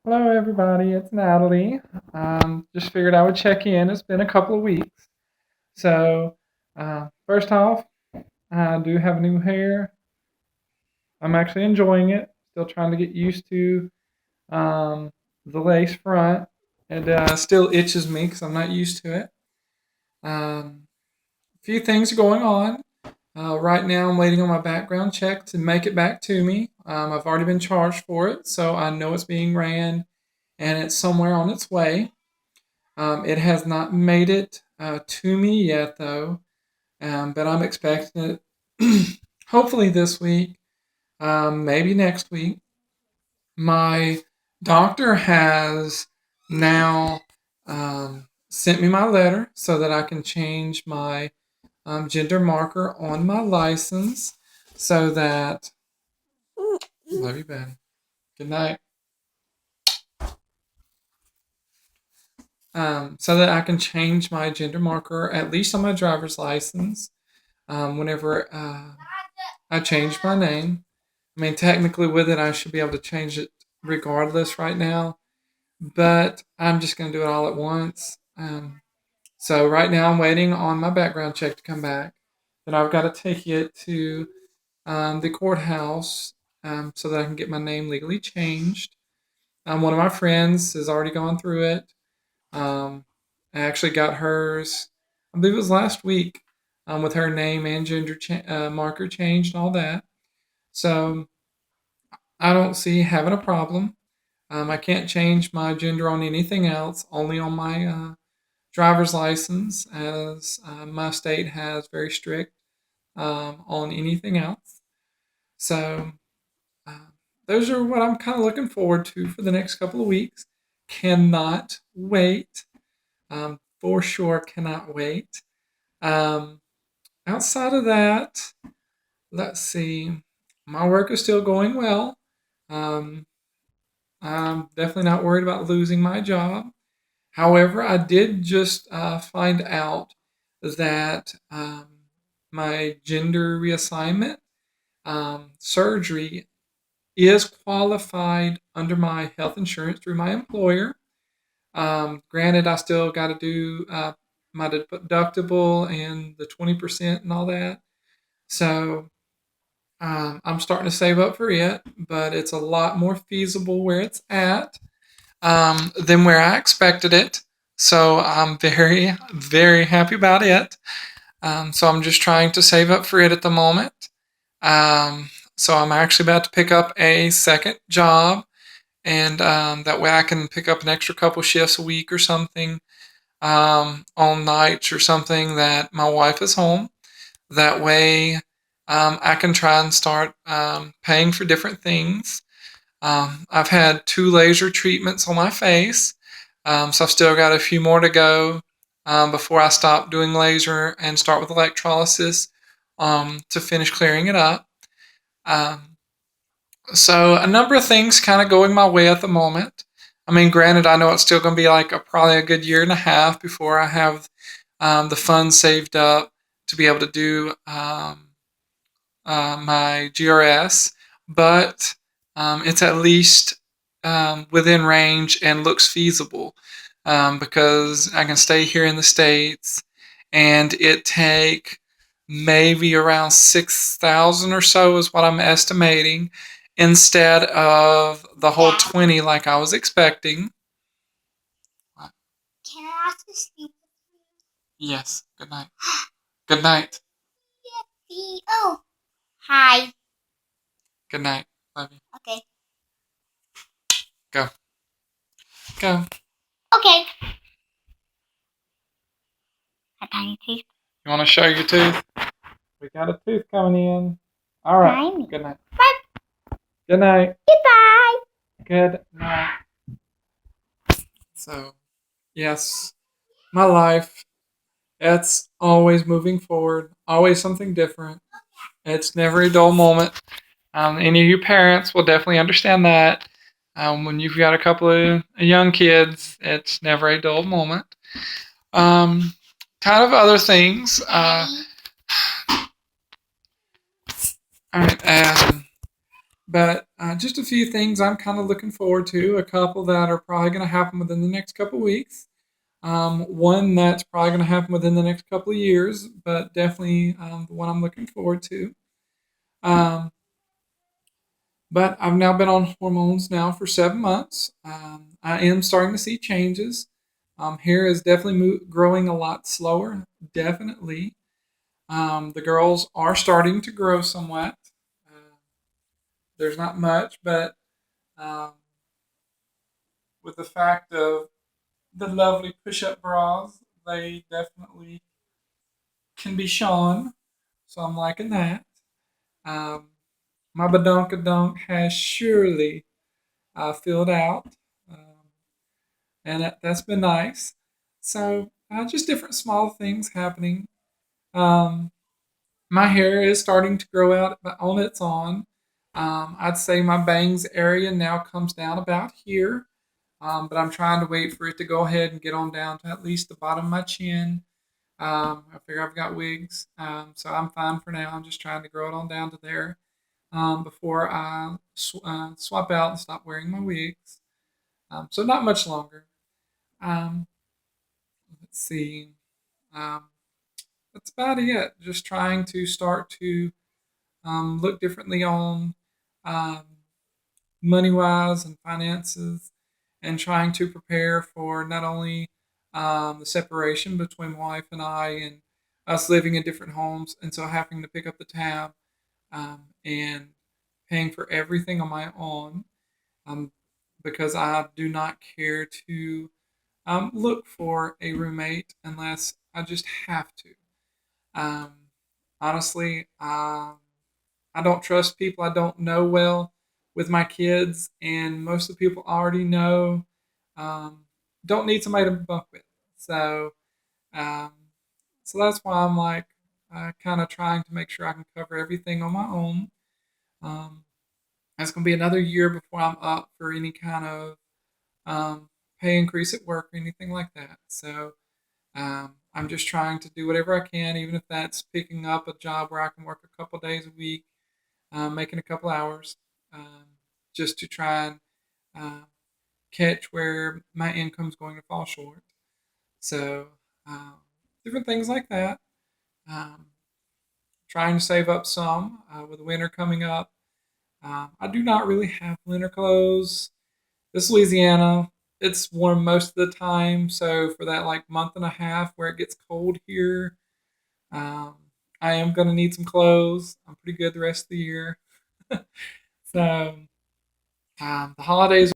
Hello, everybody. It's Natalie. Just figured I would check in. It's been a couple of weeks. So, first off, I do have new hair. I'm actually enjoying it. Still trying to get used to um, the lace front. It still itches me because I'm not used to it. A few things are going on. Right now, I'm waiting on my background check to make it back to me. I've already been charged for it, so I know it's being ran and it's somewhere on its way. It has not made it to me yet, though, but I'm expecting it hopefully this week, maybe next week. My doctor has now sent me my letter so that I can change my gender marker on my license so that. Love you, Ben. Good night. So that I can change my gender marker, at least on my driver's license, whenever I changed my name. I mean, technically, with it, I should be able to change it regardless right now, but I'm just going to do it all at once. So, right now, I'm waiting on my background check to come back. Then I've got to take it to the courthouse so that I can get my name legally changed. One of my friends has already gone through it. Um, I actually got hers, I believe it was last week, with her name and gender marker changed and all that. So I don't see having a problem. I can't change my gender on anything else, only on my driver's license, as my state has very strict on anything else. So uh, those are what I'm kind of looking forward to for the next couple of weeks. Cannot wait. For sure, cannot wait. Um, Outside of that, let's see. My work is still going well. Um, I'm definitely not worried about losing my job. However, I did just find out that my gender reassignment surgery is qualified under my health insurance through my employer. Granted, I still got to do my deductible and the 20% and all that. So I'm starting to save up for it, but it's a lot more feasible where it's at than where I expected it. So I'm very, very happy about it. So I'm just trying to save up for it at the moment. So I'm actually about to pick up a second job, and that way I can pick up an extra couple shifts a week or something on nights or something that my wife is home. That way I can try and start paying for different things. I've had 2 laser treatments on my face, so I've still got a few more to go before I stop doing laser and start with electrolysis to finish clearing it up. Um, so a number of things kind of going my way at the moment. I mean, granted, I know it's still going to be like probably a good year and a half before I have the funds saved up to be able to do my GRS, but it's at least within range and looks feasible because I can stay here in the States and it take maybe around 6,000 or so is what I'm estimating instead of the whole Dad, 20 like I was expecting. can I ask to sleep with Yes, good night. Good night. you? Oh, hi. Good night. Love you. Okay. Go. Go. Okay. A tiny teeth. You want to show your tooth? We got a tooth coming in. All right. Tiny. Good night. Bye. Good night. Goodbye. Good night. So, yes, my life, it's always moving forward, always something different. It's never a dull moment. Any of you parents will definitely understand that. When you've got a couple of young kids, it's never a dull moment. Um, Kind of other things. Daddy. All right. But just a few things I'm kind of looking forward to. A couple that are probably going to happen within the next couple of weeks. One that's probably going to happen within the next couple of years, but definitely the one I'm looking forward to. Um, but I've now been on hormones now for 7 months. I am starting to see changes. Hair is definitely growing a lot slower. Definitely. The girls are starting to grow somewhat. Uh, there's not much, but um, with the fact of the lovely push-up bras, they definitely can be shown. So I'm liking that. Um, my badonkadonk has surely filled out, um, and that's been nice. So just different small things happening. Um, my hair is starting to grow out on its own. I'd say my bangs area now comes down about here, but I'm trying to wait for it to go ahead and get on down to at least the bottom of my chin. I figure I've got wigs, so I'm fine for now. I'm just trying to grow it on down to there before I swap out and stop wearing my wigs. So not much longer. Um, let's see. Um, that's about it. Just trying to start to look differently on um, money wise and finances, and trying to prepare for not only the separation between my wife and I, and us living in different homes, and so having to pick up the tab and paying for everything on my own, um, because I do not care to look for a roommate unless I just have to. Um, honestly, I don't trust people I don't know well with my kids, and most of the people I already know don't need somebody to bunk with. So, um, so that's why I'm like kind of trying to make sure I can cover everything on my own. Um, it's going to be another year before I'm up for any kind of um, pay increase at work or anything like that. So I'm just trying to do whatever I can, even if that's picking up a job where I can work a couple days a week, making a couple hours, um, just to try and uh, catch where my income's going to fall short. So um, different things like that. Um, trying to save up some with winter coming up. I do not really have winter clothes. This Louisiana, it's warm most of the time. So for that like month and a half where it gets cold here, um, I am gonna need some clothes. I'm pretty good the rest of the year. So the holidays